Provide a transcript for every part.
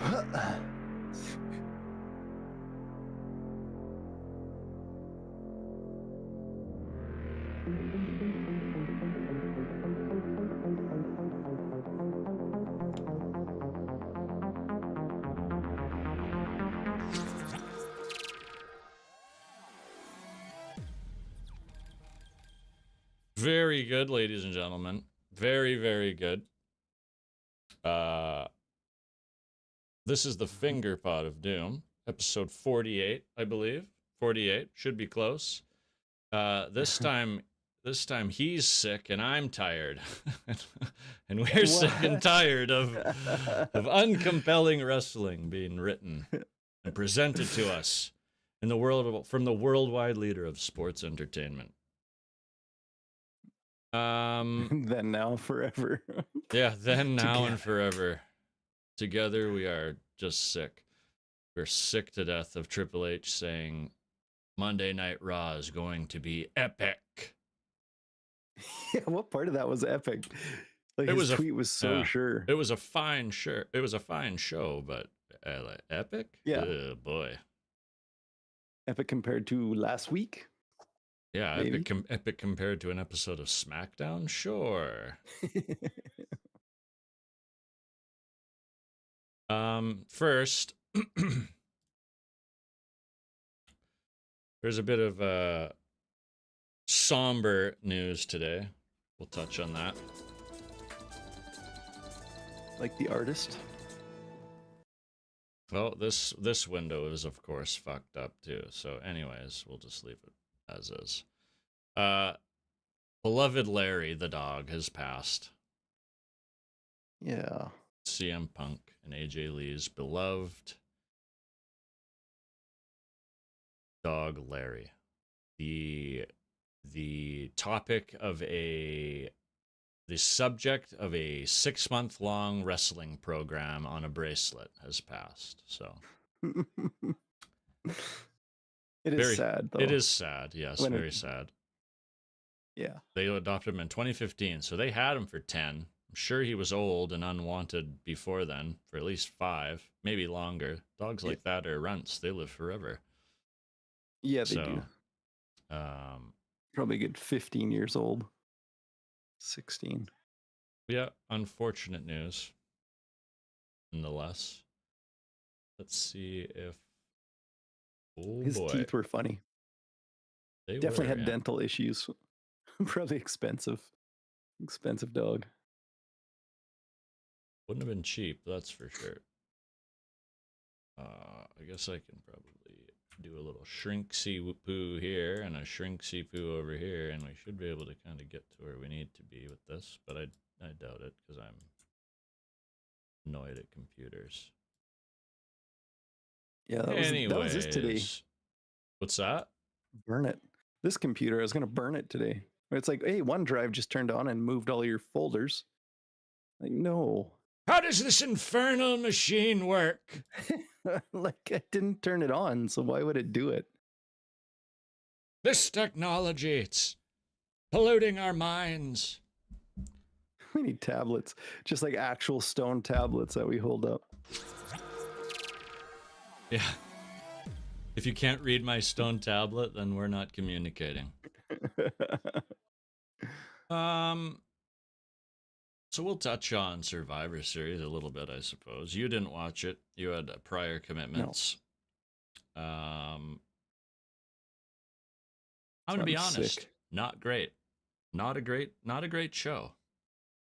Very good, ladies and gentlemen. Very, very good. This is the Finger Pod of Doom, episode 48, I believe. 48 should be close. This time he's sick and I'm tired, and we're sick and tired of uncompelling wrestling being written and presented to us in the world from the worldwide leader of sports entertainment. Then, now, forever. Yeah, then, now, and forever. Together we are just sick. We're sick to death of Triple H saying Monday Night Raw is going to be epic. Yeah, what part of that was epic? Like, his tweet was so sure. It was a fine It was a fine show, but like, epic? Yeah. Oh, boy. Epic compared to last week? Yeah, epic compared to an episode of SmackDown? Sure. First, there's a bit of somber news today. We'll touch on that. Like the artist? Well, this window is, of course, fucked up, too. So, anyways, we'll just leave it as is. Beloved Larry, the dog, has passed. Yeah. CM Punk and AJ Lee's beloved dog, Larry. The topic of the subject of a 6-month-long wrestling program on a bracelet has passed. So it is sad, though. It is sad, yes, very sad. Yeah. They adopted him in 2015, so they had him for 10. I'm sure he was old and unwanted before then, for at least 5, maybe longer. Dogs like that are runts. They live forever. Yeah, they do. Probably a good 15 years old. 16. Yeah, unfortunate news. Nonetheless. Let's see if... Oh, his boy. teeth were funny. They definitely had dental issues. Probably expensive. Expensive dog. Wouldn't have been cheap, that's for sure. I guess I can probably do a little shrink-see-poo here and a shrink-see-poo over here, and we should be able to kind of get to where we need to be with this, but I doubt it, because I'm annoyed at computers. Yeah, that was this today. What's that? Burn it. This computer, I was going to burn it today. It's like, hey, OneDrive just turned on and moved all your folders. Like, no. How does this infernal machine work? Like, I didn't turn it on, so why would it do it? This technology, it's polluting our minds. We need tablets, just like actual stone tablets that we hold up. Yeah. If you can't read my stone tablet, then we're not communicating. So we'll touch on Survivor Series a little bit, I suppose. You didn't watch it. You had prior commitments. No. I'm going to be honest. Sick. Not great. Not a great show.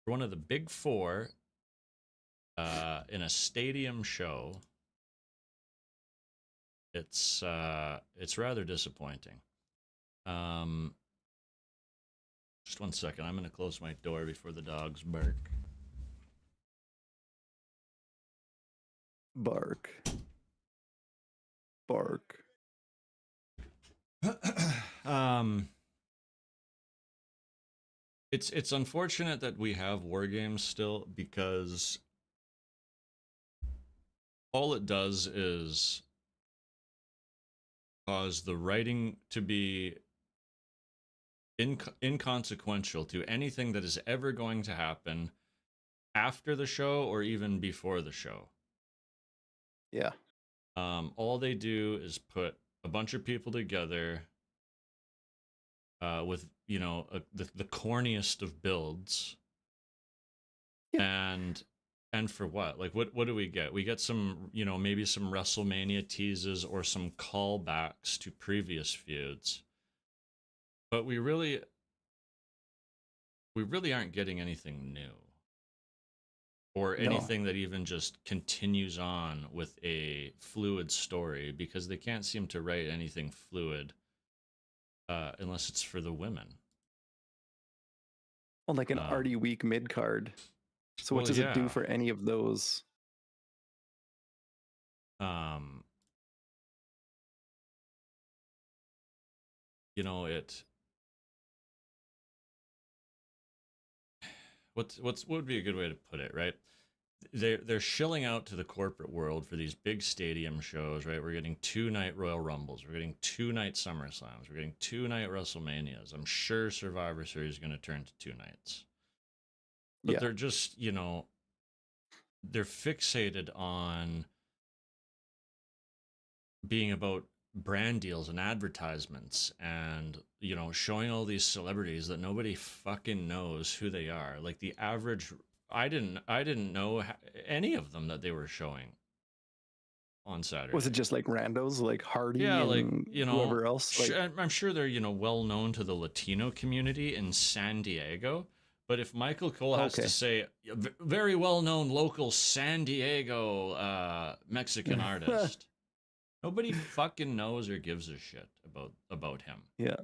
For one of the big four in a stadium show, it's rather disappointing. Just 1 second. I'm going to close my door before the dogs bark. Bark. Bark. It's unfortunate that we have War Games still, because all it does is cause the writing to be inconsequential to anything that is ever going to happen after the show or even before the show. Yeah. All they do is put a bunch of people together with the corniest of builds, Yeah. and for what? Like what do we get? We get some, maybe some WrestleMania teases or some callbacks to previous feuds, but we really aren't getting anything new or No. anything that even just continues on with a fluid story, because they can't seem to write anything fluid unless it's for the women. Well, like an Um, Artie week mid card. So what well, does it do yeah. for any of those? Um, it. What would be a good way to put it, right? They're shilling out to the corporate world for these big stadium shows, right? We're getting 2 night Royal Rumbles, we're getting 2 night SummerSlams, we're getting 2 night WrestleManias. I'm sure Survivor Series is going to turn to 2 nights, but Yeah. they're just they're fixated on being about brand deals and advertisements and showing all these celebrities that nobody fucking knows who they are. Like the average, I didn't know any of them that they were showing on Was it Saturday. just like randos like Yeah, Hardy like and whoever else? Like, I'm sure they're well known to the Latino community in San Diego. But if Michael Cole has to okay. say very well known local San Diego Mexican artist, nobody fucking knows or gives a shit about him, Yeah.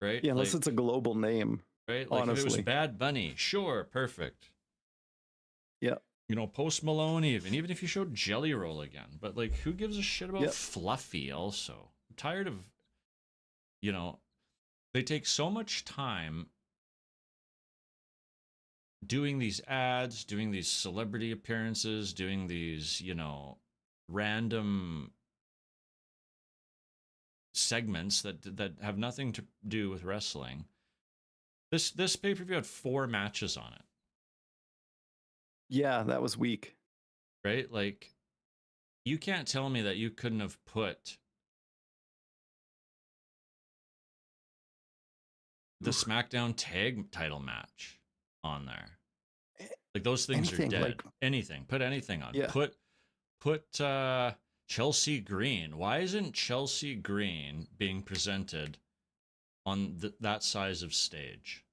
right? Yeah, unless it's a global name, Right? Like if it was honestly. Bad Bunny, sure, perfect. Yeah. Post Malone, even if you showed Jelly Roll again, but like, who gives a shit about Yeah. Fluffy? Also, I'm tired of you know they take so much time doing these ads, doing these celebrity appearances, doing these random segments that have nothing to do with wrestling. This pay-per-view had 4 matches on it, Yeah, that was weak. right? Like, you can't tell me that you couldn't have put the Oof. SmackDown tag title match on there. A- Like, those things are Anything like, dead. Anything. Put anything on. yeah. Put Chelsea Green. Why isn't Chelsea Green being presented on that size of stage?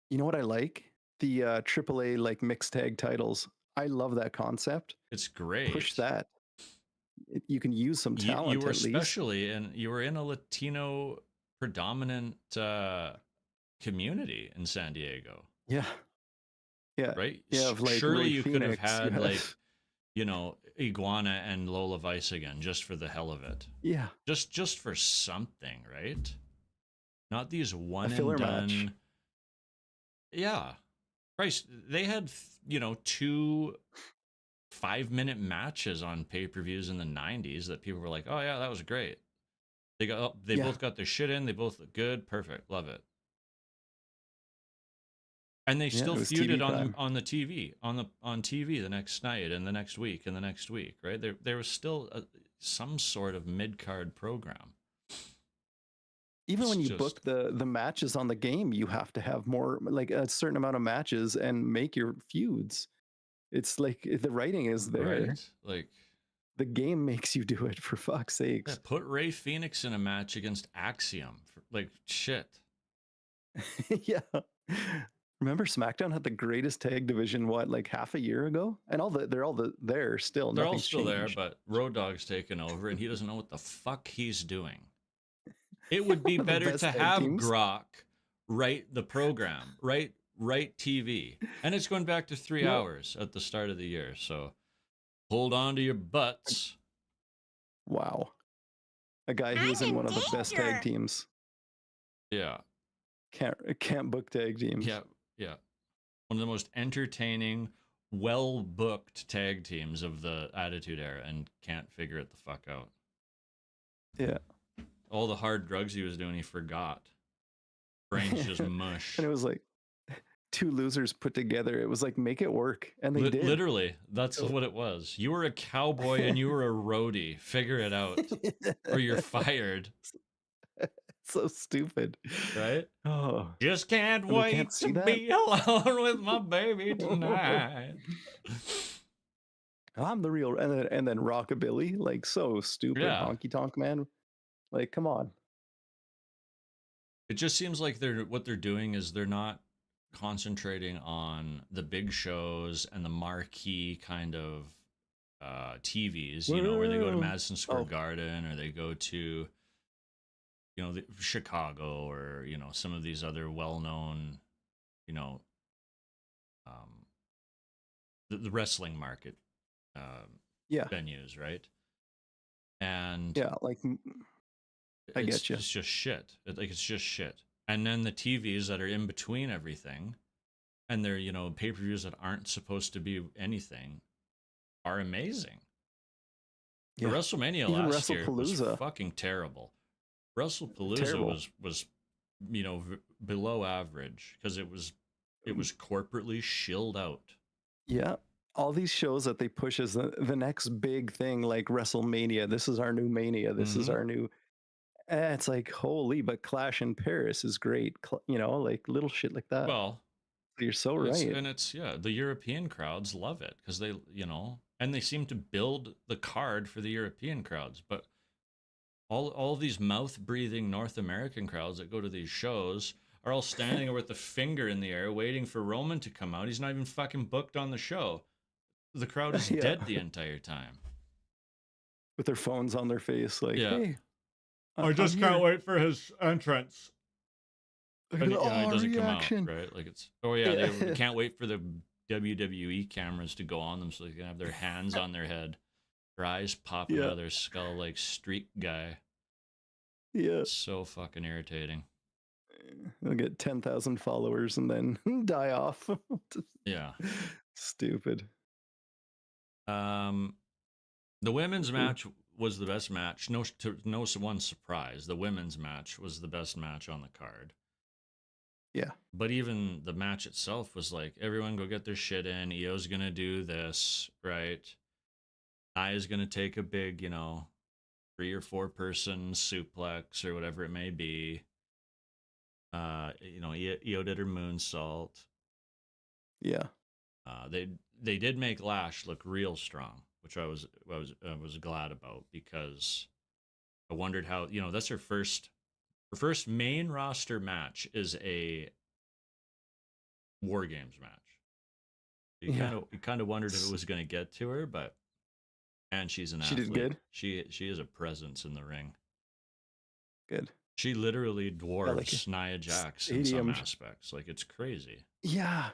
You know what I like? The AAA like mixed tag titles. I love that concept. It's Push great. that. You can use some You talent were at least. you were in a Latino predominant community in San Diego, Yeah. Yeah. right? You have like Surely Ray you could have Phoenix. You had like, have Iguana and Lola Vice again, just for the hell of it. yeah, Just for something, right? Not these a one and filler match. done. Yeah. Christ, they had, 2 5-minute matches on pay-per-views in the 90s that people were like, "Oh yeah, that was great." They Yeah. both got their shit in, they both look good, perfect, love it. And they Yeah, still it was TV feuded time. on the TV, on TV the next night and the next week and the next week, right? There was still some sort of mid-card program. Even It's when you just book the matches on the game, you have to have more like a certain amount of matches and make your feuds. It's like the writing is there. right. Like, The game makes you do it for fuck's yeah, sakes. put Ray Phoenix in a match against Axiom. Like, shit. Yeah. Remember SmackDown had the greatest tag division what like half a year ago? And they're all there still. They're all Nothing's still there, changed. but Road Dogg's taken over and he doesn't know what the fuck he's doing. It would be One of the better best to tag have teams. Grok write the program, write TV. And it's going back to 3 You know, hours at the start of the year. So hold on to your butts. wow. A guy who I'm was in in one of the best tag danger. teams Yeah. can't book tag teams. Yeah. Yeah. One of the most entertaining, well booked tag teams of the Attitude Era, and can't figure it the fuck out. Yeah. All the hard drugs he was doing, he forgot. Brain's just mush. And it was like two losers put together. It was like, make it work, and they did. Literally, that's So- what it was. You were a cowboy and you were a roadie. Figure it out, or you're fired. So stupid, Right? Oh, Just can't and they wait can't to see that. be alone with my baby tonight. I'm the real, and then Rockabilly, like so stupid. Yeah. Honky Tonk Man, like come on. It just seems like what they're doing is they're not concentrating on the big shows and the marquee kind of TVs, where they go to Whoa. Madison Square Oh. Garden, or they go to Chicago, or some of these other well-known, the wrestling market Yeah, venues, right? And yeah, like I it's get you. it's just shit. It's just shit. And then the TVs that are in between everything, and they're pay-per-views that aren't supposed to be anything, are amazing. The Yeah, WrestleMania even last year was WrestlePalooza. fucking terrible. WrestlePalooza Terrible. was below average because it was corporately shilled out. Yeah, all these shows that they push as the next big thing, like WrestleMania. This is our new Mania. This is Mhm. our new. It's like holy, but Clash in Paris is great. Like little shit like that. Well, You're so it's right. the European crowds love it because they and they seem to build the card for the European crowds, but all these mouth breathing North American crowds that go to these shows are all standing there with the finger in the air waiting for Roman to come out. He's not even fucking booked on the show. The crowd is Yeah. dead the entire time. With their phones on their face, like, Yeah. hey, I just can't wait for his entrance. Look And at it doesn't reaction. come out, right? Like yeah, Yeah. they can't wait for the WWE cameras to go on them so they can have their hands on their head, their eyes popping out of their skull like Streak Guy. Yeah. So fucking irritating. They'll get 10,000 followers and then die off. Yeah. Stupid. The women's match was the best match. No one surprise. The women's match was the best match on the card. Yeah. But even the match itself was like, everyone go get their shit in. Io's gonna do this, right? Nia's gonna take a big, 3 or 4 person suplex or whatever it may be. Io did her moonsault. Yeah. They did make Lash look real strong, which I was glad about, because I wondered how, that's her first main roster match is a War Games match. You kind of wondered if it was going to get to her, but she's an athlete. She did good. She is a presence in the ring. Good. She literally dwarfs Nia Jax in some aspects. Like, it's crazy. Yeah.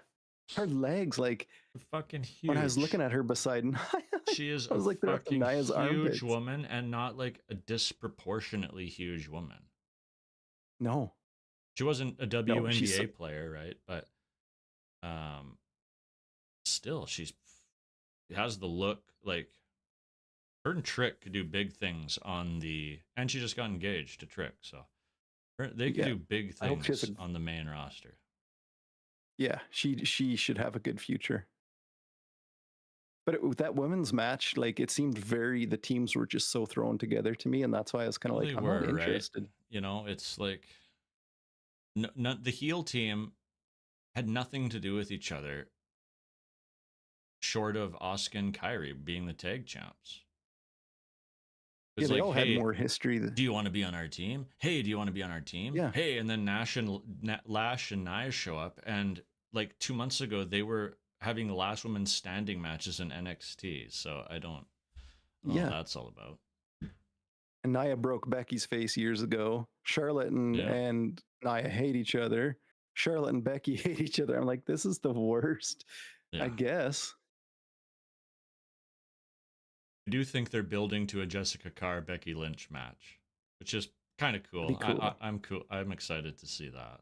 Her legs, like, fucking huge. When I was looking at her beside Nia, she is I was a fucking Nia's huge armpits. woman, and not like a disproportionately huge woman. No. She wasn't a WNBA player, right? But still, she has the look. Like, her and Trick could do big things and she just got engaged to Trick, so they could do big things on the main roster. Yeah, she should have a good future. But with that women's match, like, it seemed the teams were just so thrown together to me, and that's why I was kind of like, I'm not interested. Right? It's like the heel team had nothing to do with each other, short of Asuka and Kairi being the tag champs. Yeah, they all had more history. Do you want to be on our team? Hey, do you want to be on our team? Yeah. Hey, and then Lash and Nia show up, and like 2 months ago, they were having the last woman standing matches in NXT. So I don't know what that's all about. And Nia broke Becky's face years ago. Charlotte and Nia hate each other. Charlotte and Becky hate each other. I'm like, this is the worst, I guess. I do think they're building to a Jessica Carr Becky Lynch match, which is kind of cool. I'm cool. I'm excited to see that.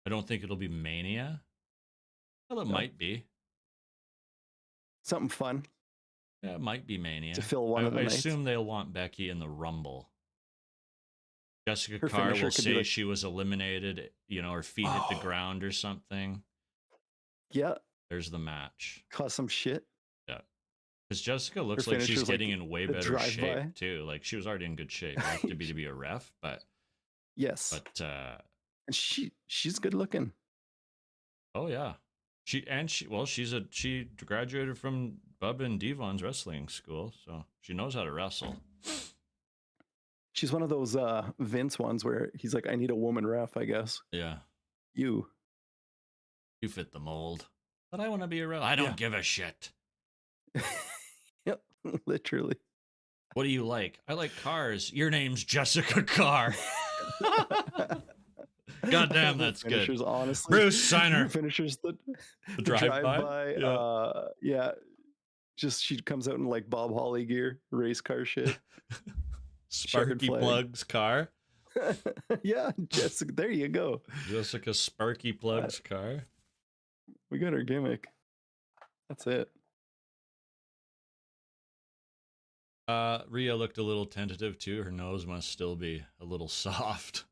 I don't think it'll be Mania. Well, it might be something fun. Yeah, it might be Mania to fill one of the nights. I assume they'll want Becky in the Rumble. Jessica Her Carr finisher will could be say like, she was eliminated, her feet hit the oh, ground or something. yeah, There's the match. cause some shit. Yeah. Because Jessica Her looks like she's finisher's getting like in way the better shape drive-by. too. Like she was already in good shape after to be a ref, Yes, but and she's good looking. oh yeah. She graduated from Bubba and Devon's wrestling school, so she knows how to wrestle. She's one of those Vince ones where he's like, I need a woman ref, I guess. Yeah. You fit the mold. But I want to be a ref. I don't give a shit. Yep, literally. What do you like? I like cars. Your name's Jessica Carr. Goddamn, that's good. Honestly, Bruce Steiner. Finishers the drive-by. Yeah. Just she comes out in like Bob Holly gear, race car shit. Sparky Plugs car. Yeah, Jessica. There you go. Jessica Sparky Plugs car. We got our gimmick. That's it. Rhea looked a little tentative too. Her nose must still be a little soft.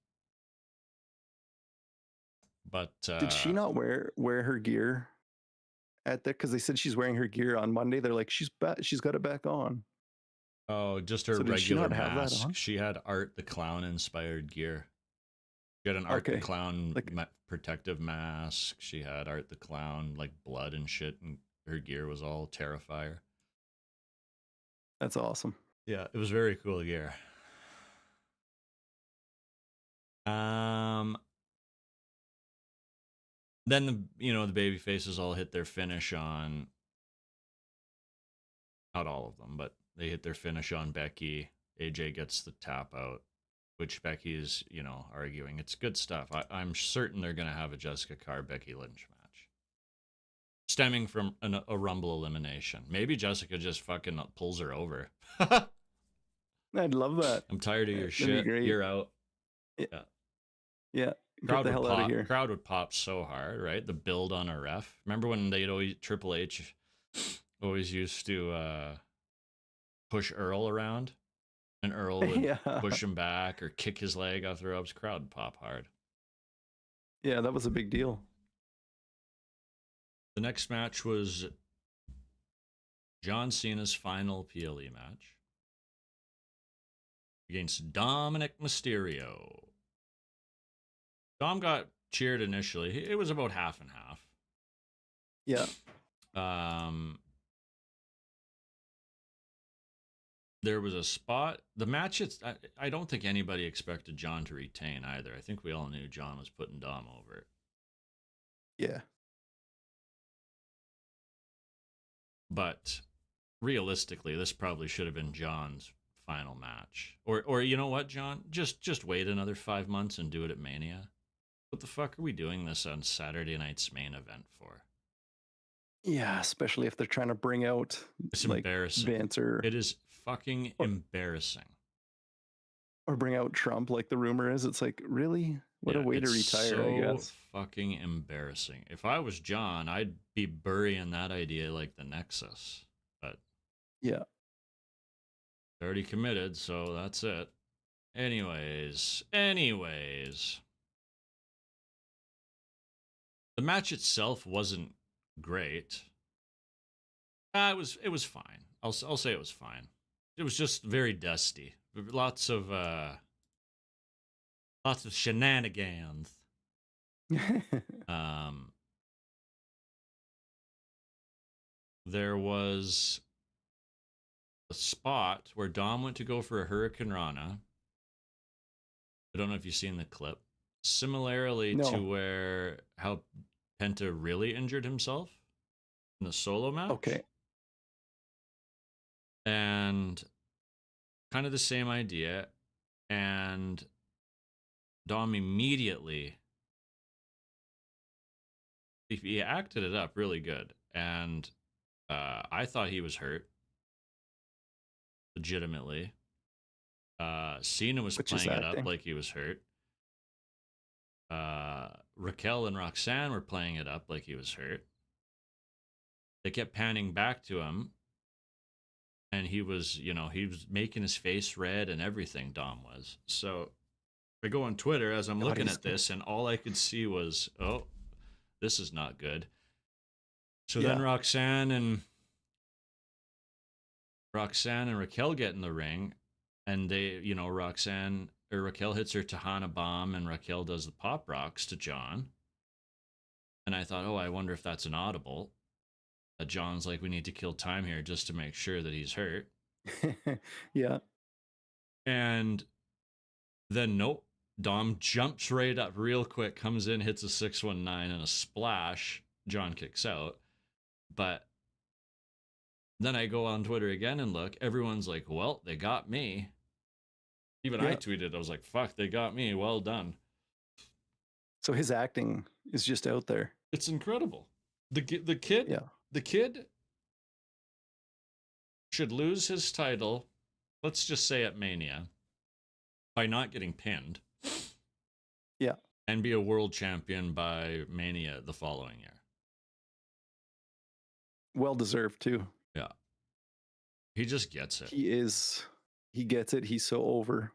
But did she not wear her gear at that? Because they said she's wearing her gear on Monday. They're like, she's got it back on. Oh, just her regular mask. She had Art the Clown inspired gear. She had an Art the Clown protective mask. She had Art the Clown like blood and shit, and her gear was all Terrifier. That's awesome. Yeah, it was very cool gear. Then the baby faces all hit their finish on, not all of them, but they hit their finish on Becky. AJ gets the tap out, which Becky is, arguing. It's good stuff. I'm certain they're going to have a Jessica Carr Becky Lynch match, stemming from a Rumble elimination. Maybe Jessica just fucking pulls her over. I'd love that. I'm tired of your shit. You're out. Yeah. Get the hell out of here. Crowd would pop so hard, right? The build on a ref. Remember when Triple H always used to push Earl around, and Earl would push him back or kick his leg off the ropes. Crowd would pop hard. Yeah, that was a big deal. The next match was John Cena's final PLE match against Dominic Mysterio. Dom got cheered initially. It was about half and half. Yeah. There was a spot. The match, I don't think anybody expected John to retain either. I think we all knew John was putting Dom over. Yeah. But realistically, this probably should have been John's final match. Or you know what, John? Just wait another 5 months and do it at Mania. What the fuck are we doing this on Saturday night's main event for? Yeah, especially if they're trying to bring out it's embarrassing. Vince it is fucking embarrassing. Or bring out Trump, like the rumor is. It's like, really? What a way to retire, I guess. Fucking embarrassing. If I was John, I'd be burying that idea like the Nexus. But yeah, already committed, so that's it. Anyways. The match itself wasn't great. It was fine. I'll say it was fine. It was just very dusty. Lots of shenanigans. There was a spot where Dom went to go for a Hurricane Rana. I don't know if you've seen the clip. Similarly to where how Penta really injured himself in the solo match. Okay. And kind of the same idea. And Dom immediately, he acted it up really good. And I thought he was hurt. Legitimately. Cena was playing it up like he was hurt. Raquel and Roxanne were playing it up like he was hurt. They kept panning back to him. And he was making his face red and everything, Dom was. So I go on Twitter as I'm God, looking he's at this, and all I could see was, oh, this is not good. So Yeah. then Roxanne and Raquel get in the ring, and they, you know, Raquel hits her Tejana bomb, and Raquel does the pop rocks to John. And I thought, oh, I wonder if that's an audible. That John's like, we need to kill time here just to make sure that he's hurt. Yeah. And then nope, Dom jumps right up real quick, comes in, hits a 619 and a splash. John kicks out. But then I go on Twitter again and look, everyone's like, well, they got me. Even I tweeted, I was like, fuck, they got me. Well done. So his acting is just out there. It's incredible. The kid should lose his title, let's just say at Mania, by not getting pinned. Yeah. And be a world champion by Mania the following year. Well deserved too. Yeah. He just gets it. He gets it. He's so over.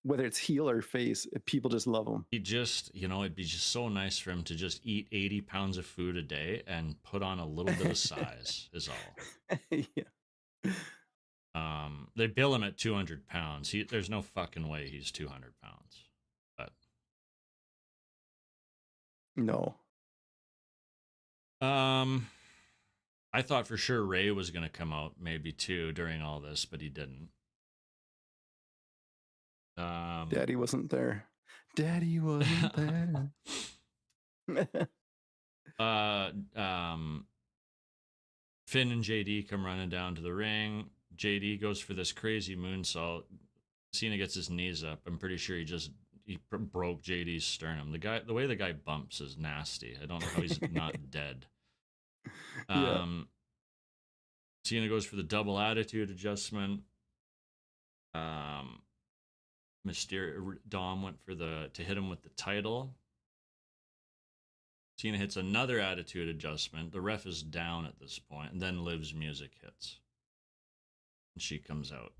Whether it's heel or face, people just love him. He just, you know, it'd be just so nice for him to just eat 80 pounds of food a day and put on a little bit of size is all. Yeah. They bill him at 200 pounds. There's no fucking way he's 200 pounds. But no. I thought for sure Ray was going to come out maybe too during all this, but he didn't. Daddy wasn't there. Daddy wasn't there. Finn and JD come running down to the ring. JD goes for this crazy moonsault. Cena gets his knees up. I'm pretty sure he broke JD's sternum. The way the guy bumps is nasty. I don't know how he's not dead. Cena goes for the double attitude adjustment. Dom went for to hit him with the title. Cena hits another attitude adjustment. The ref is down at this point, and then Liv's music hits. And she comes out.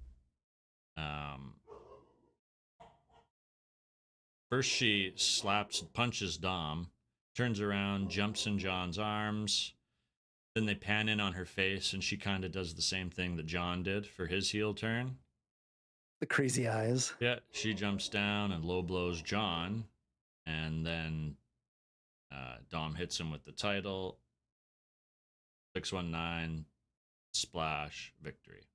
First she punches Dom, turns around, jumps in John's arms. Then they pan in on her face, and she kind of does the same thing that John did for his heel turn. The crazy eyes. Yeah, she jumps down and low blows John, and then Dom hits him with the title. 619, splash, victory.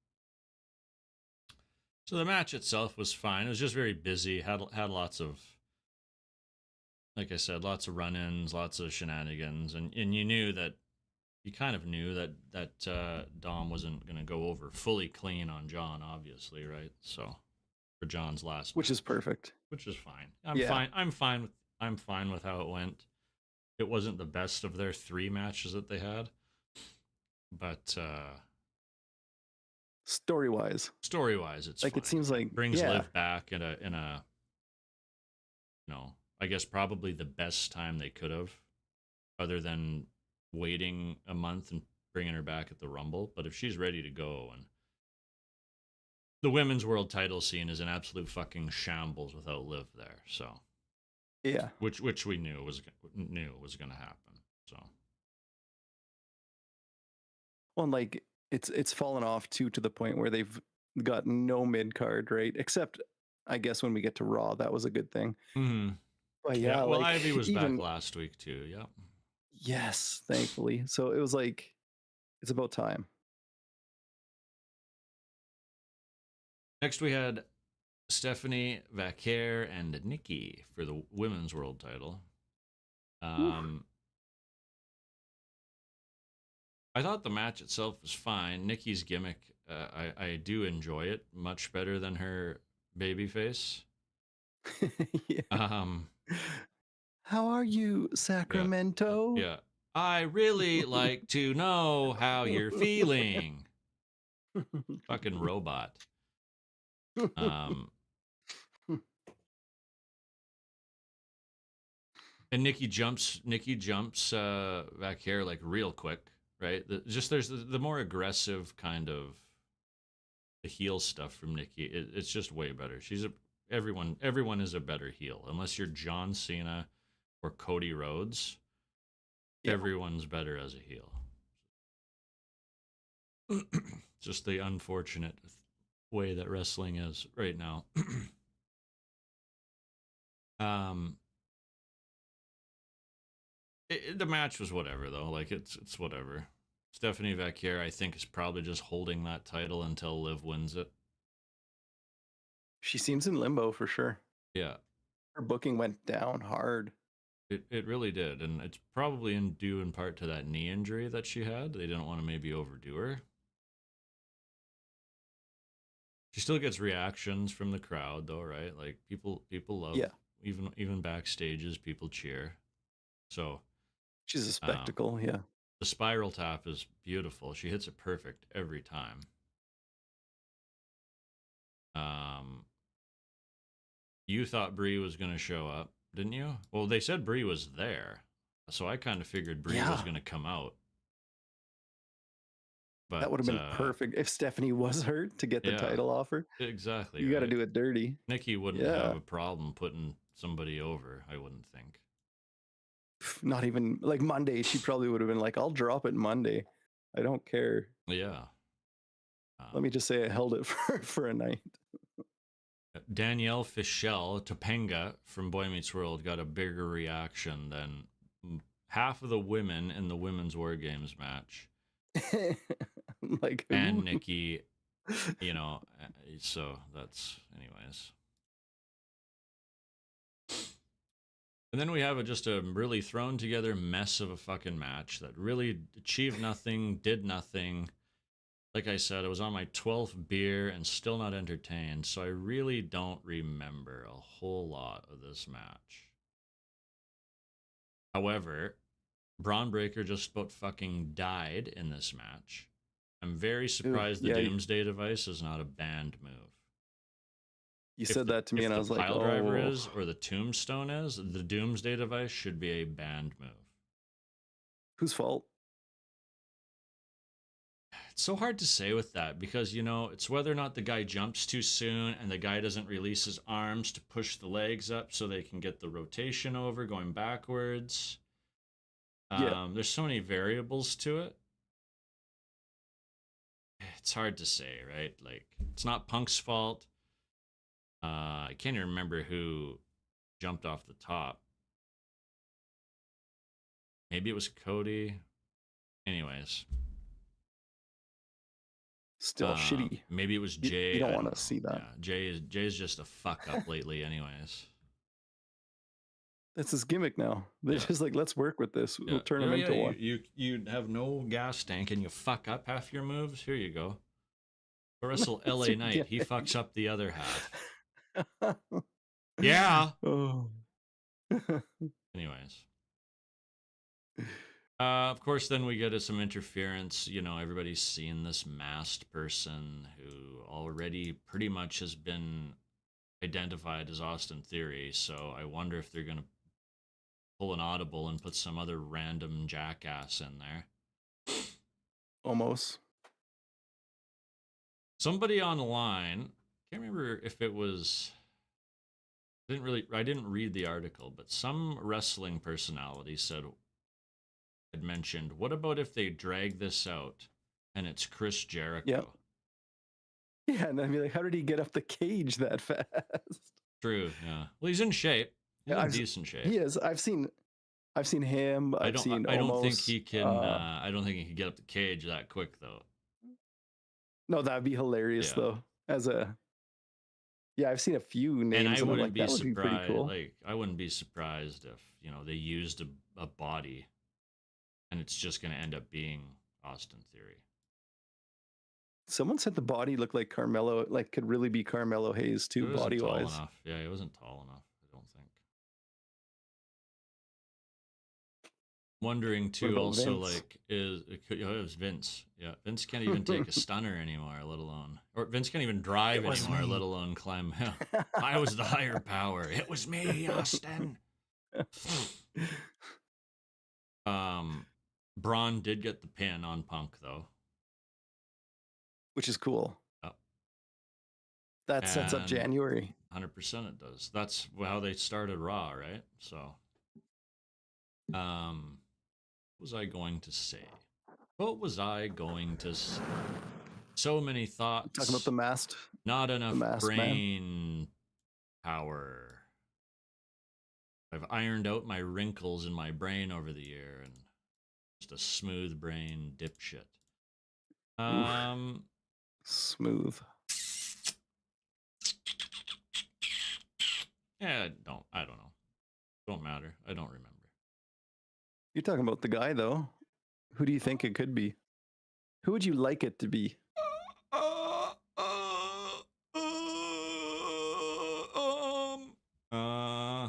So the match itself was fine. It was just very busy. Had lots of, like I said, lots of run-ins, lots of shenanigans, and you kind of knew that Dom wasn't going to go over fully clean on John, obviously, right? So for John's last match, which is perfect. Which is fine. I'm fine with how it went. It wasn't the best of their 3 matches that they had, but story-wise, it's like fine. It seems like brings Liv back in a I guess probably the best time they could have, other than waiting a month and bringing her back at the Rumble. But if she's ready to go, and the women's world title scene is an absolute fucking shambles without Liv there, so yeah, which we knew was going to happen. So, well, and like it's fallen off to the point where they've got no mid card, right? Except I guess when we get to Raw, that was a good thing. Mm-hmm. But yeah, well, Ivy was back last week too. Yep. Yes, thankfully. So it was like, it's about time. Next, we had Stephanie Vaquer and Nikki for the women's world title. I thought the match itself was fine. Nikki's gimmick, I do enjoy it much better than her baby face. Yeah. How are you, Sacramento? Yeah. I really like to know how you're feeling. Fucking robot. And Nikki jumps back here like real quick, right? There's the more aggressive kind of the heel stuff from Nikki. It's just way better. everyone is a better heel unless you're John Cena or Cody Rhodes. Yeah. Everyone's better as a heel. Just the unfortunate way that wrestling is right now. The match was whatever though. Like it's whatever. Stephanie Vacquier, I think, is probably just holding that title until Liv wins it. She seems in limbo for sure. Yeah. Her booking went down hard. It really did, and it's probably due in part to that knee injury that she had. They didn't want to maybe overdo her. She still gets reactions from the crowd though, right? Like people love, even backstages, people cheer. So she's a spectacle, yeah. The spiral tap is beautiful. She hits it perfect every time. You thought Brie was going to show up, didn't you? Well, they said Brie was there, so I kind of figured Brie was going to come out. But that would have been perfect if Stephanie was hurt to get the title offer. Exactly. You got to do it dirty. Nikki wouldn't have a problem putting somebody over, I wouldn't think. Not even like Monday. She probably would have been like, I'll drop it Monday. I don't care. Yeah. Let me just say I held it for a night. Danielle Fishel Topanga from Boy Meets World got a bigger reaction than half of the women in the women's War Games match. Like and Nikki, so that's anyways. And then we have just a really thrown together mess of a fucking match that really achieved nothing, did nothing. Like I said, I was on my 12th beer and still not entertained, so I really don't remember a whole lot of this match. However, Braun Breaker just about fucking died in this match. I'm very surprised the Doomsday Device is not a banned move. You said that to me and I was like, oh. If the pile driver is, or the tombstone is, the Doomsday Device should be a banned move. Whose fault? It's so hard to say with that because, it's whether or not the guy jumps too soon and the guy doesn't release his arms to push the legs up so they can get the rotation over going backwards. There's so many variables to it. It's hard to say, right? Like, it's not Punk's fault. I can't even remember who jumped off the top. Maybe it was Cody. Anyways. Still shitty. Maybe it was Jay. You don't want to see that. Yeah, Jay's just a fuck up lately anyways. That's his gimmick now. They're just like, let's work with this. We'll turn him into one. You have no gas tank and you fuck up half your moves. Here you go. Wrestle LA Knight. He fucks up the other half. Yeah. Oh. Anyways. Of course, then we get some interference. Everybody's seen this masked person who already pretty much has been identified as Austin Theory. So I wonder if they're going to pull an audible and put some other random jackass in there. Almost. Somebody online, can't remember if it was. I didn't read the article, but some wrestling personality had mentioned, what about if they drag this out and it's Chris Jericho? Yeah, and I'd be like, how did he get up the cage that fast? True, yeah. Well, he's in shape. He's in decent shape. He is. I've seen him. I don't think he can. I don't think he can get up the cage that quick, though. No, that'd be hilarious, though. I've seen a few names, and I wouldn't be surprised. Would be pretty cool. Like, I wouldn't be surprised if they used a body, and it's just going to end up being Austin Theory. Someone said the body looked like Carmelo, like could really be Carmelo Hayes too, body wise. Yeah, he wasn't tall enough, I don't think. Wondering too, also Vince? Like it was Vince. Yeah, Vince can't even take a stunner anymore, Vince can't even drive anymore, let alone climb. I was the higher power. It was me, Austin. Braun did get the pin on Punk though, which is cool. That sets up January. 100% it does. That's how they started Raw, right? So, what was I going to say? What was I going to say? So many Talking about thoughts, the masked, not the enough masked man. brain power. I've ironed out my wrinkles in my brain over the year and just a smooth brain dipshit. Oof, smooth. Yeah, I don't know. Don't matter. I don't remember. You're talking about the guy though. Who do you think it could be? Who would you like it to be? Uh, uh, uh,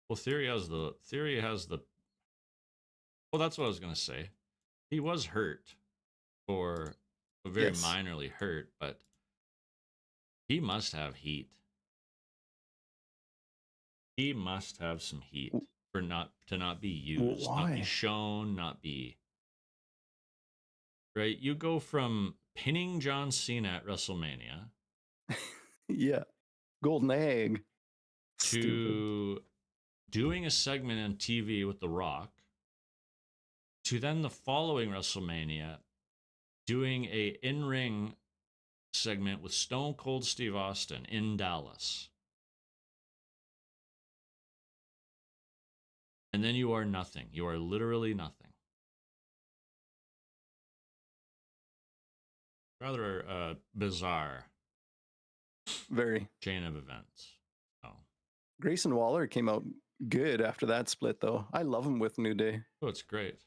well, theory has the. Well, that's what I was gonna say. He was hurt, for very Yes. minorly hurt, but he must have heat. He must have some heat for not be used, not be Why? shown, not be right. You go from pinning John Cena at WrestleMania Yeah. Golden egg. Stupid. to doing a segment on TV with The Rock to then the following WrestleMania doing a in-ring segment with Stone Cold Steve Austin in Dallas. And then you are nothing. You are literally nothing. Rather bizarre Very. chain of events. Oh. Grayson Waller came out good after that split, though. I love him with New Day. Oh, it's great.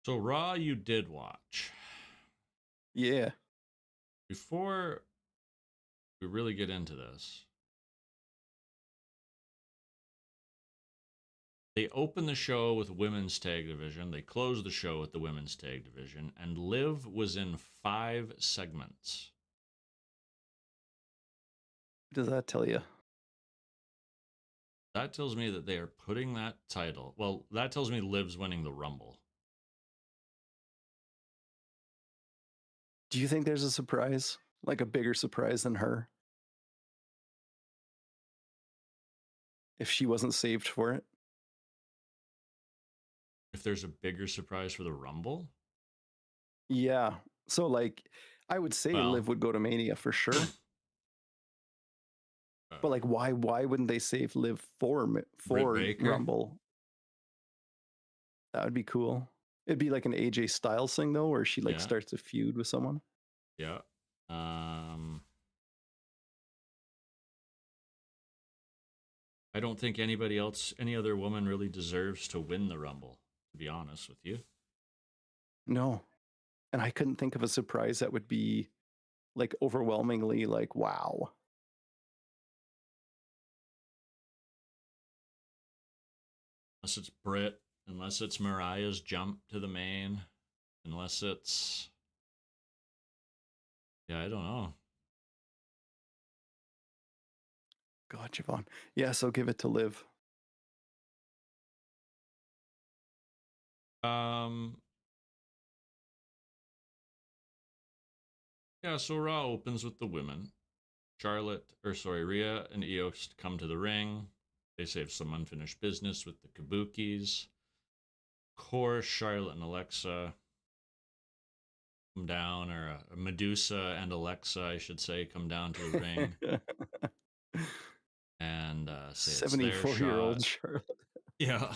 So Raw, you did watch. Yeah. Before we really get into this, they opened the show with women's tag division. They closed the show with the women's tag division, and Liv was in 5 segments. What does that tell you? That tells me that they are putting that title. Well, that tells me Liv's winning the Rumble. Do you think there's a surprise? Like a bigger surprise than her? If she wasn't saved for it? If there's a bigger surprise for the Rumble? Yeah. So, like, I would say Liv would go to Mania for sure. But like, why wouldn't they save Liv for Rumble? That would be cool. It'd be like an AJ Styles thing though, where she like starts a feud with someone. Yeah. I don't think any other woman really deserves to win the Rumble, to be honest with you. No. And I couldn't think of a surprise that would be like overwhelmingly like, wow. Unless it's Britt, unless it's Mariah's jump to the main, unless it's... Yeah, I don't know. God, Javon. Yeah, so give it to Liv. Yeah, so Raw opens with the women. Rhea and Io come to the ring. They say have some unfinished business with the Kabukis. Of course, Charlotte and Alexa come down, or Medusa and Alexa, I should say, come down to the ring. And say 74-year-old Charlotte. Yeah.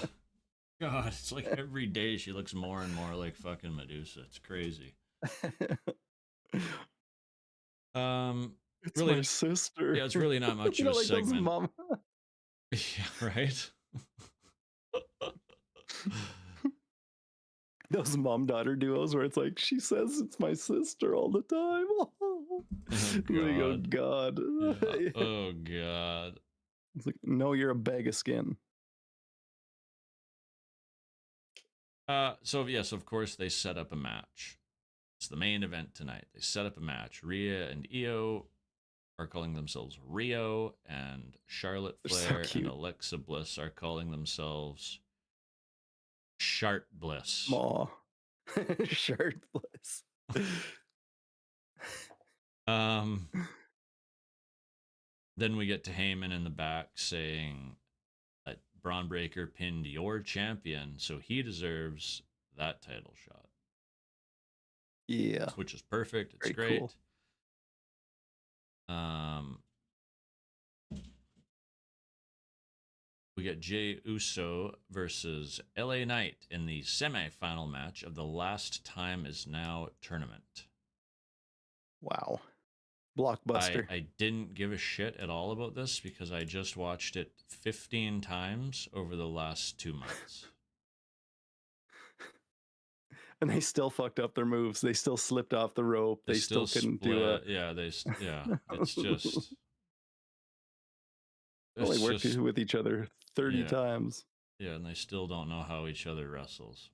God, it's like every day she looks more and more like fucking Medusa. It's crazy. It's really, my sister. Yeah, it's really not much of a like segment. Mom. Yeah, right. Those mom-daughter duos where it's like she says it's my sister all the time. Oh God. Yeah. Oh God. It's like, no, you're a bag of skin. So yes, of course they set up a match. It's the main event tonight. They set up a match. Rhea and Io are calling themselves Rio, and Charlotte Flair and Alexa Bliss are calling themselves Shart Bliss. Aw. Shirtless. Then we get to Heyman in the back saying that Braun Breaker pinned your champion, so he deserves that title shot. Yeah. Which is perfect. It's Very great. cool. We get Jey Uso versus LA Knight in the semi-final match of the Last Time Is Now tournament. Wow. Blockbuster. I didn't give a shit at all about this because I just watched it 15 times over the last 2 months. And they still fucked up their moves. They still slipped off the rope. They still couldn't do it. Yeah, it's just only worked with each other 30 times. Yeah, and they still don't know how each other wrestles.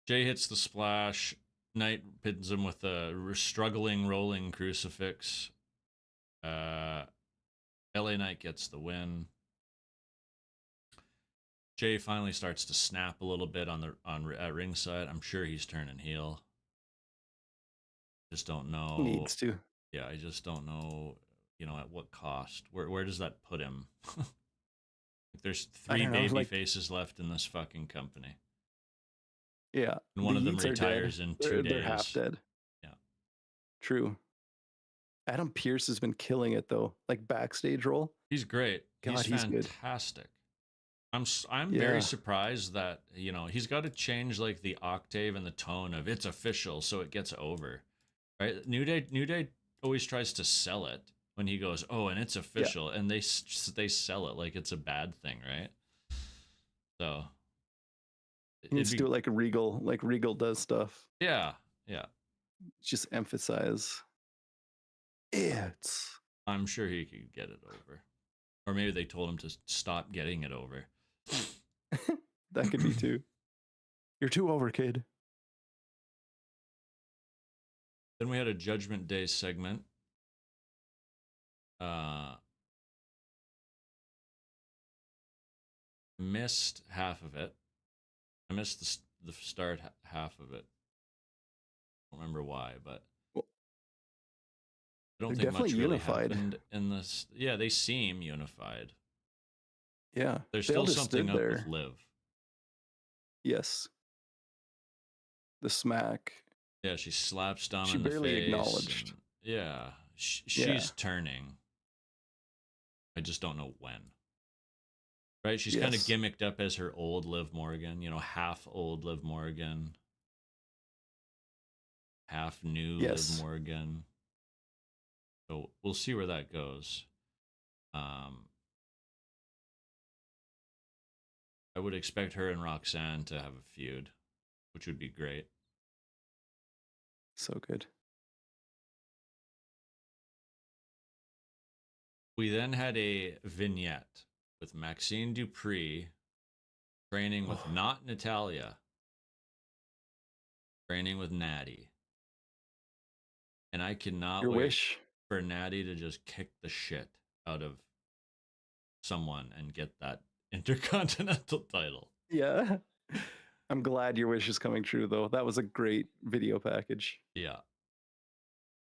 Jay hits the splash. Knight pins him with a struggling rolling crucifix. LA Knight gets the win. Jay finally starts to snap a little bit at ringside. I'm sure he's turning heel. Just don't know. He needs to. Yeah, I just don't know. At what cost? Where does that put him? There's 3 baby faces left in this fucking company. Yeah. And one of them retires in 2 days. They're half dead. Yeah. True. Adam Pearce has been killing it though. Like backstage role. He's great. God, he's fantastic. Good. I'm very surprised that, he's got to change like the octave and the tone of it's official so it gets over. Right? New Day always tries to sell it when he goes, "Oh, and it's official." And they sell it like it's a bad thing, right? So he needs to do it like Regal does stuff. Yeah. Just emphasize it's. I'm sure he could get it over. Or maybe they told him to stop getting it over. That could be too. You're too over, kid. Then we had a Judgment Day segment. Missed half of it. I missed the start half of it. I don't remember why, but I don't think much really happened in this. Yeah, they seem unified. Yeah, there's still something up with Liv. Yes. The smack. Yeah, she slaps Dom in the face. She barely acknowledged. Yeah, she's turning. I just don't know when. Right? She's kind of gimmicked up as her old Liv Morgan, half old Liv Morgan, half new Liv Morgan. So we'll see where that goes. I would expect her and Roxanne to have a feud, which would be great. So good. We then had a vignette with Maxine Dupree training with not Natalya, training with Natty. And I cannot wait for Natty to just kick the shit out of someone and get that Intercontinental title. Yeah. I'm glad your wish is coming true, though. That was a great video package. Yeah.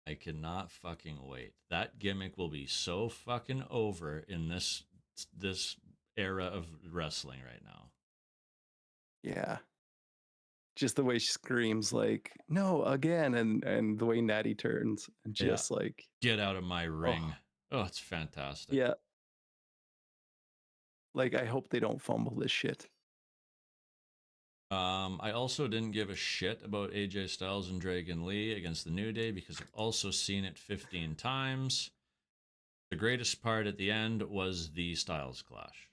I cannot fucking wait. That gimmick will be so fucking over in this era of wrestling right now. Yeah. Just the way she screams like, "No, again," and the way Natty turns and just like, "Get out of my ring." Oh, it's fantastic. Yeah. Like, I hope they don't fumble this shit. I also didn't give a shit about AJ Styles and Dragon Lee against the New Day because I've also seen it 15 times. The greatest part at the end was the Styles clash,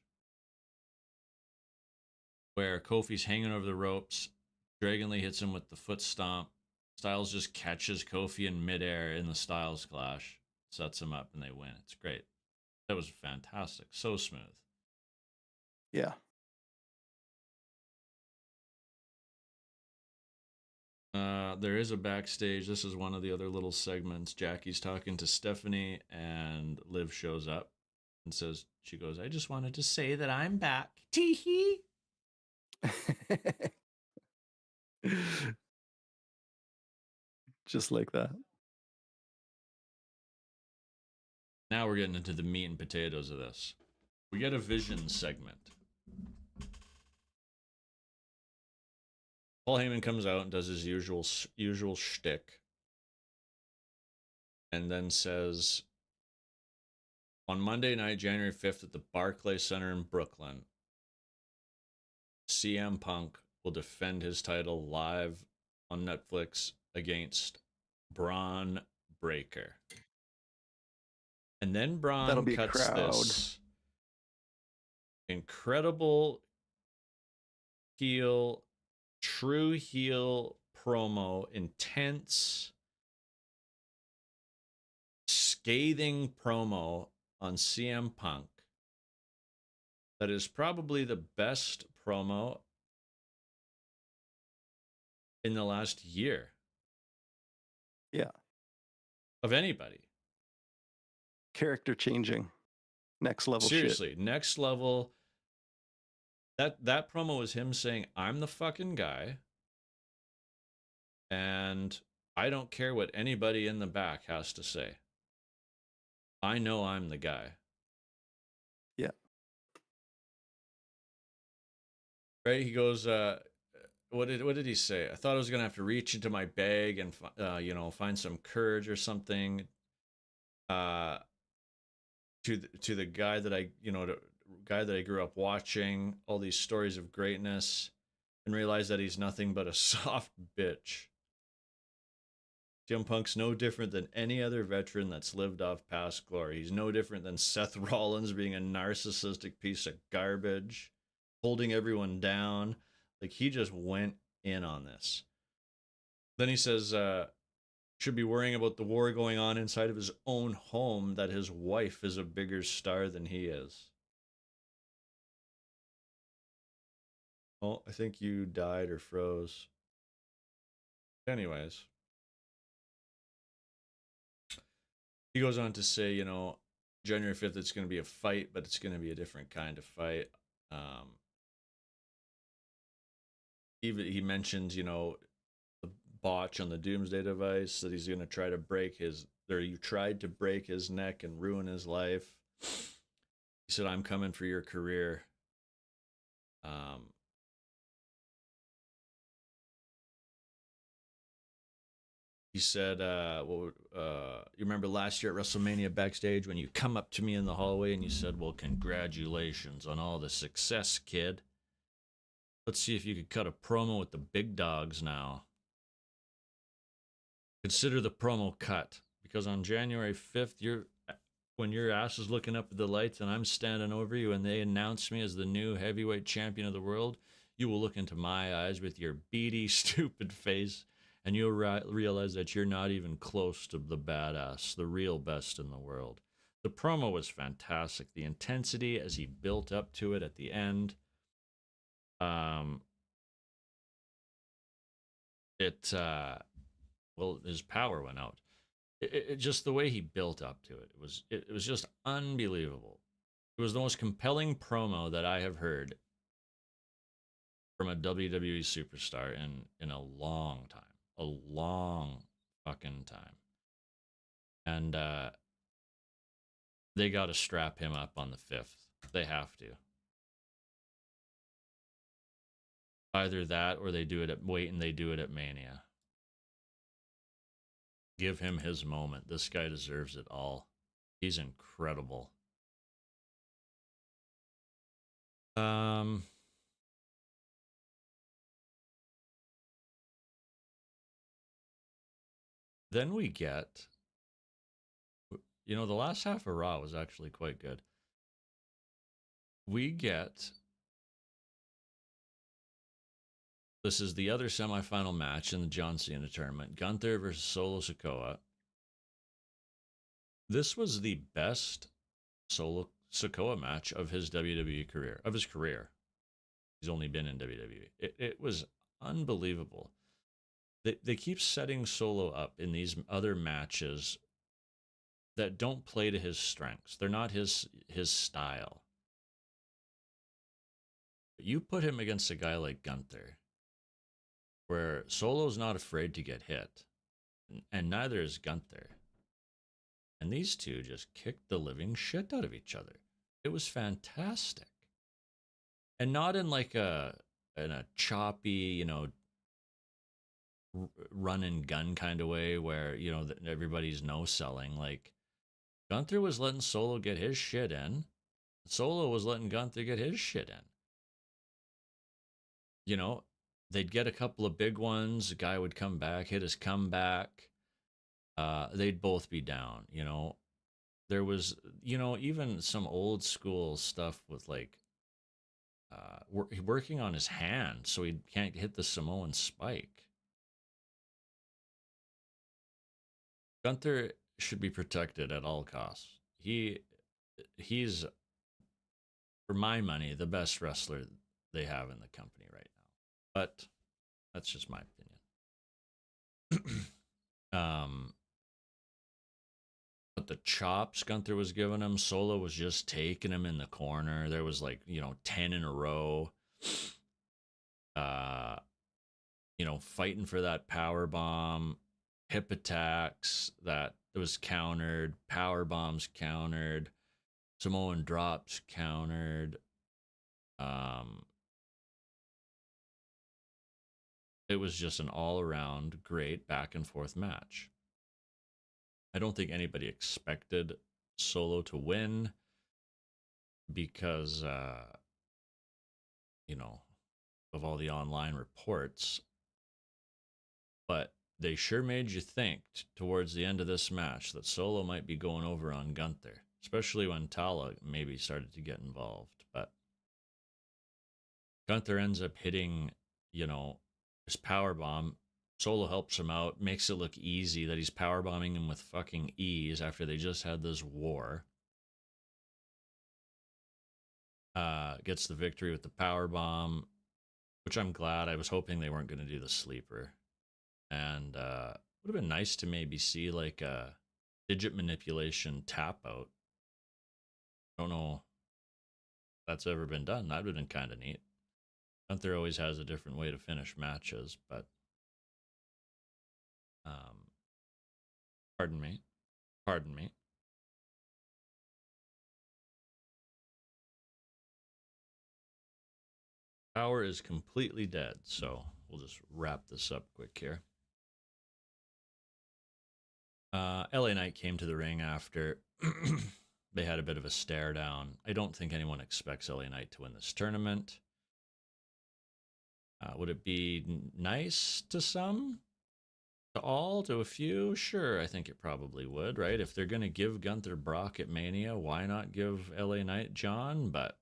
where Kofi's hanging over the ropes. Dragon Lee hits him with the foot stomp. Styles just catches Kofi in midair in the Styles clash, sets him up, and they win. It's great. That was fantastic. So smooth. Yeah. There is a backstage. This is one of the other little segments. Jackie's talking to Stephanie, and Liv shows up and says, she goes, "I just wanted to say that I'm back. Tee-hee." Just like that. Now we're getting into the meat and potatoes of this. We get a vision segment. Paul Heyman comes out and does his usual shtick, and then says, on Monday night, January 5th, at the Barclays Center in Brooklyn, CM Punk will defend his title live on Netflix against Braun Breaker. And then Braun cuts this incredible heel, true heel promo, intense, scathing promo on CM Punk that is probably the best promo in the last year. Yeah. Of anybody. Character changing. Next level Seriously, shit. Next level. That promo was him saying, I'm the fucking guy. And I don't care what anybody in the back has to say. I know I'm the guy. Yeah. Right? He goes, what did he say? I thought I was gonna have to reach into my bag and find some courage or something. To the guy that I grew up watching all these stories of greatness, and realize that he's nothing but a soft bitch. CM Punk's no different than any other veteran that's lived off past glory. He's no different than Seth Rollins being a narcissistic piece of garbage, holding everyone down. Like, he just went in on this. Then he says, should be worrying about the war going on inside of his own home, that his wife is a bigger star than he is. Oh, I think you died or froze. Anyways. He goes on to say, January 5th, it's going to be a fight, but it's going to be a different kind of fight. He mentions, the botch on the Doomsday device, that he's going to try to you tried to break his neck and ruin his life. He said, I'm coming for your career. He said, you remember last year at WrestleMania backstage when you come up to me in the hallway and you said, well, congratulations on all the success, kid. Let's see if you could cut a promo with the big dogs now. Consider the promo cut, because on January 5th, when your ass is looking up at the lights and I'm standing over you and they announce me as the new heavyweight champion of the world, you will look into my eyes with your beady, stupid face, and you'll realize that you're not even close to the badass, the real best in the world. The promo was fantastic. The intensity as he built up to it at the end. His power went out. It just the way he built up to it. It was just unbelievable. It was the most compelling promo that I have heard from a WWE superstar in a long time. A long fucking time. And they got to strap him up on the 5th. They have to. Either that or they do it at Mania. Give him his moment. This guy deserves it all. He's incredible. Then we get, the last half of Raw was actually quite good. We get, this is the other semifinal match in the John Cena tournament, Gunther versus Solo Sikoa. This was the best Solo Sikoa match of his WWE career, of his career. He's only been in WWE. It was unbelievable. They keep setting Solo up in these other matches that don't play to his strengths. They're not his style. But you put him against a guy like Gunther, where Solo's not afraid to get hit, and neither is Gunther. And these two just kicked the living shit out of each other. It was fantastic. And not in like a choppy, run and gun kind of way where, everybody's no selling. Like, Gunther was letting Solo get his shit in. Solo was letting Gunther get his shit in. They'd get a couple of big ones. The guy would come back, hit his comeback. They'd both be down, There was, even some old school stuff with like working on his hand so he can't hit the Samoan spike. Gunther should be protected at all costs. He's, for my money, the best wrestler they have in the company right now. But that's just my opinion. But the chops Gunther was giving him, Solo was just taking him in the corner. There was like, 10 in a row. Fighting for that power bomb, hip attacks that was countered, power bombs countered, Samoan drops countered. It was just an all-around great back and forth match. I don't think anybody expected Solo to win because, of all the online reports. But they sure made you think towards the end of this match that Solo might be going over on Gunther, especially when Tala maybe started to get involved. But Gunther ends up hitting, his power bomb. Solo helps him out, makes it look easy that he's power bombing him with fucking ease after they just had this war. Gets the victory with the power bomb, which I'm glad. I was hoping they weren't going to do the sleeper. And would have been nice to maybe see like a digit manipulation tap out. I don't know if that's ever been done. That would have been kind of neat. Gunther always has a different way to finish matches, but pardon me. Power is completely dead, so we'll just wrap this up quick here. LA Knight came to the ring after. They had a bit of a stare down. I don't think anyone expects LA Knight to win this tournament. Would it be nice to some? To all? To a few? Sure, I think it probably would, right? If they're going to give Gunther Brock at Mania, why not give LA Knight John? But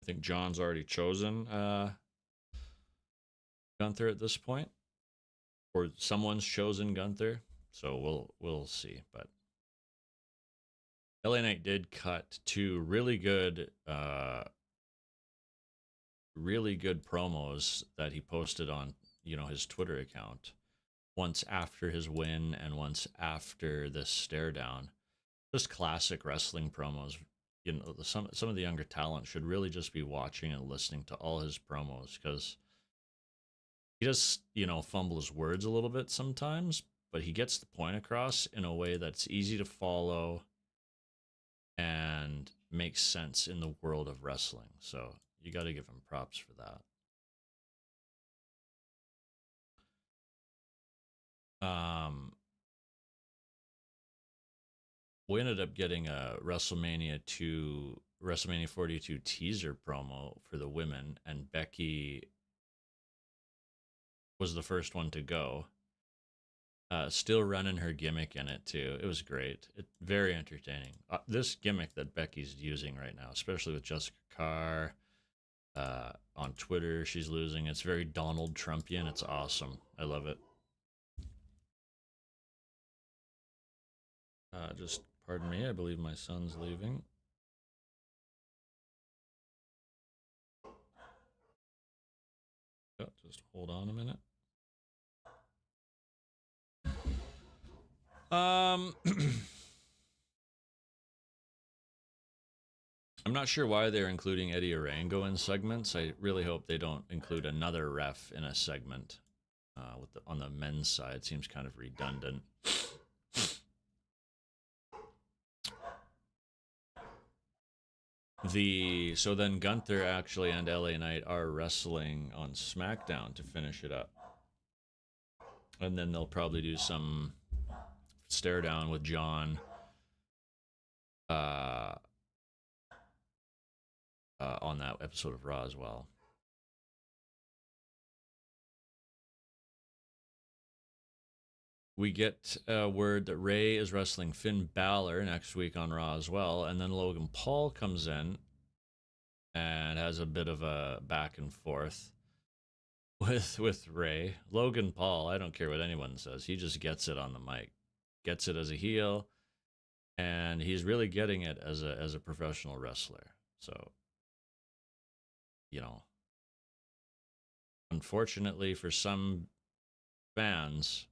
I think John's already chosen Gunther at this point. Or someone's chosen Gunther. So we'll see. But LA Knight did cut two really good promos that he posted on, his Twitter account. Once after his win and once after this stare down. Just classic wrestling promos. Some of the younger talent should really just be watching and listening to all his promos because he just, fumble his words a little bit sometimes, but he gets the point across in a way that's easy to follow and makes sense in the world of wrestling. So you got to give him props for that. We ended up getting a WrestleMania 42 teaser promo for the women, and Becky was the first one to go. Still running her gimmick in it too. It was great. Very entertaining. This gimmick that Becky's using right now, especially with Jessica Carr on Twitter, she's losing. It's very Donald Trumpian. It's awesome. I love it. Just pardon me. I believe my son's leaving. Oh, just hold on a minute. I'm not sure why they're including Eddie Arango in segments. I really hope they don't include another ref in a segment. On the men's side, seems kind of redundant. So then Gunther actually and LA Knight are wrestling on SmackDown to finish it up, and then they'll probably do some stare down with John. On that episode of Raw as well. We get word that Ray is wrestling Finn Balor next week on Raw as well, and then Logan Paul comes in and has a bit of a back and forth with Ray. Logan Paul, I don't care what anyone says, he just gets it on the mic, gets it as a heel, and he's really getting it as a professional wrestler. So, unfortunately for some fans,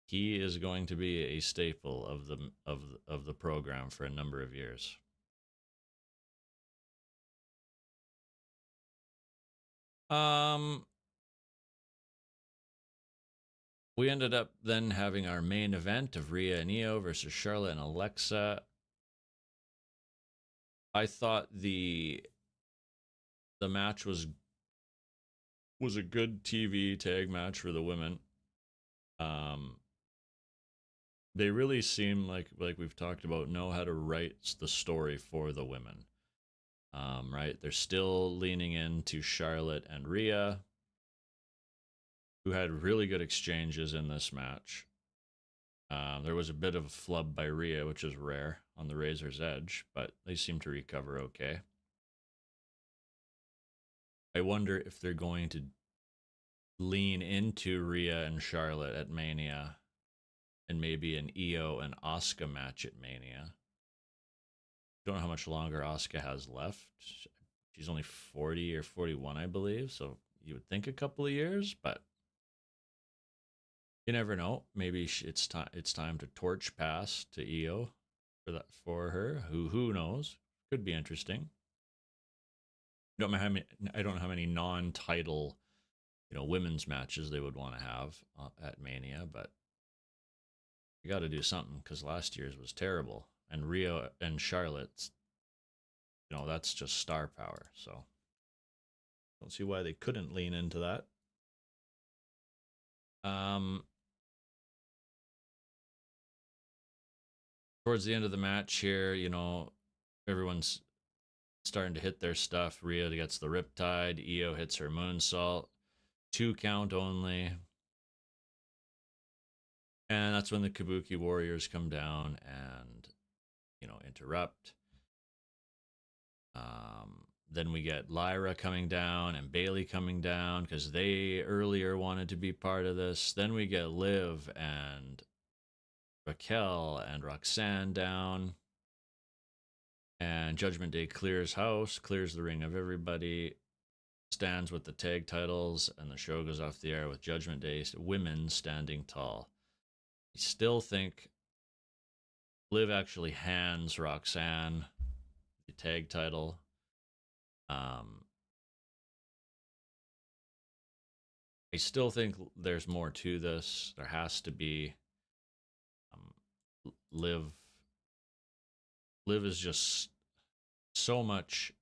he is going to be a staple of the program for a number of years. We ended up then having our main event of Rhea and Io versus Charlotte and Alexa. I thought the match was a good TV tag match for the women. They really seem like we've talked about, know how to write the story for the women. Right? They're still leaning into Charlotte and Rhea, who had really good exchanges in this match. There was a bit of a flub by Rhea, which is rare on the Razor's Edge, but they seem to recover okay. I wonder if they're going to lean into Rhea and Charlotte at Mania, and maybe an Io and Asuka match at Mania. Don't know how much longer Asuka has left. She's only 40 or 41, I believe, so you would think a couple of years, but you never know. Maybe it's time to torch pass to Io for her. Who knows? Could be interesting. I don't know how many non-title, women's matches they would want to have at Mania, but you got to do something because last year's was terrible, and Rhea and Charlotte's, that's just star power. So don't see why they couldn't lean into that. Towards the end of the match here, everyone's starting to hit their stuff. Rhea gets the Riptide. Io hits her moonsault. 2 count only. And that's when the Kabuki Warriors come down and, interrupt. Then we get Lyra coming down and Bayley coming down because they earlier wanted to be part of this. Then we get Liv and Raquel and Roxanne down. And Judgment Day clears house, clears the ring of everybody, stands with the tag titles, and the show goes off the air with Judgment Day women standing tall. I still think Liv actually hands Roxanne the tag title. I still think there's more to this. There has to be. Liv is just so much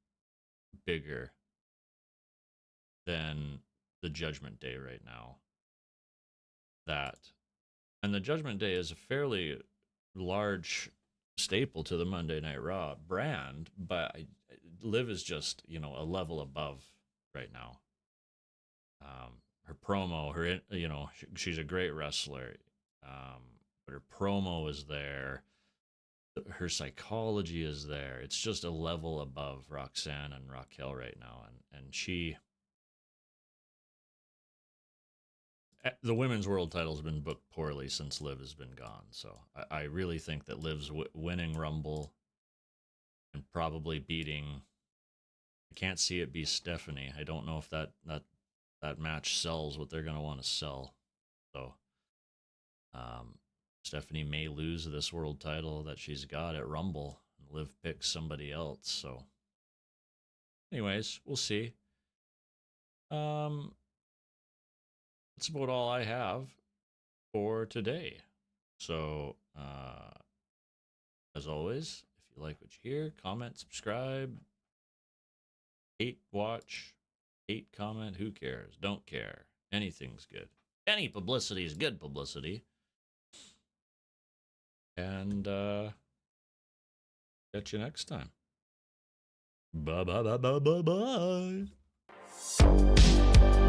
bigger than the Judgment Day right now. And the Judgment Day is a fairly large staple to the Monday Night Raw brand, but Liv is just, a level above right now. Her promo, she's a great wrestler, but her promo is there. Her psychology is there. It's just a level above Roxanne and Raquel right now, and the women's world title has been booked poorly since Liv has been gone. So I really think that Liv's winning Rumble and probably beating. I can't see it be Stephanie. I don't know if that match sells what they're going to want to sell. So Stephanie may lose this world title that she's got at Rumble. Liv picks somebody else. So, anyways, we'll see. That's about all I have for today. So, as always, if you like what you hear, comment, subscribe, hate, watch, hate, comment, who cares? Don't care. Anything's good. Any publicity is good publicity. And catch you next time. Bye bye bye bye bye bye.